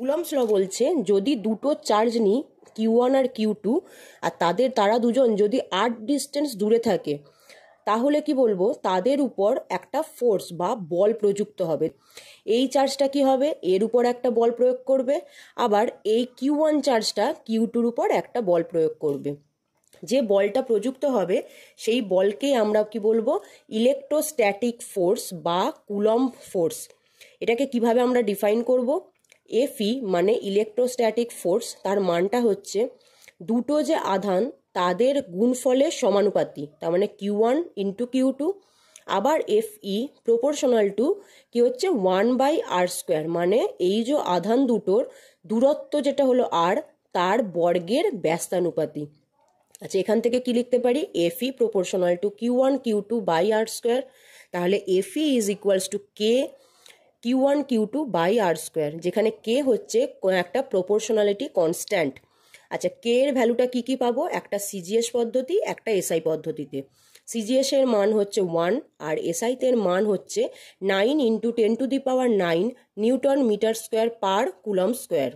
Coulomb's law বলছে যদি দুটো চার্জ নিই Q1 আর Q2 আর তারা দুজন যদি r ডিস্টেন্স দূরে থাকে তাহলে কি বলবো তাদের উপর একটা ফোর্স বা বল প্রযুক্ত হবে। এই চার্জটা কি হবে এর উপর একটা বল প্রয়োগ করবে, আবার এই Q1 চার্জটা Q2-র উপর একটা বল প্রয়োগ করবে। যে বলটা প্রযুক্ত হবে সেই বলকেই আমরা কি বলবো ইলেকট্রোস্ট্যাটিক ফোর্স বা কুলম্ব ফোর্স। এটাকে কিভাবে আমরা ডিফাইন করব? Fe মানে ইলেকট্রোস্ট্যাটিক ফোর্স, তার মানটা হচ্ছে দুটো যে আধান তাদের গুণফলের সমানুপাতি, তার মানে Q1 ইন্টু Q2, আবার Fe প্রপোর্শনাল টু কি হচ্ছে 1/r², মানে এই যে আধান দুটোর দূরত্ব যেটা হলো r তার বর্গের ব্যস্তানুপাতি। আচ্ছা, এখান থেকে কি লিখতে পারি? Fe proportional to Q1 Q2 by r²। তাহলে Fe is equals to K Q1 Q2 by r², যেখানে K হচ্ছে একটা প্রপোর্শনালিটি কনস্ট্যান্ট। আচ্ছা, K এর ভ্যালুটা কি পাবো? একটা CGS পদ্ধতি, একটা SI পদ্ধতিতে। CGS এর মান হচ্ছে 1 আর SI এর মান হচ্ছে 9 × 10⁹ newton metre square per coulomb square.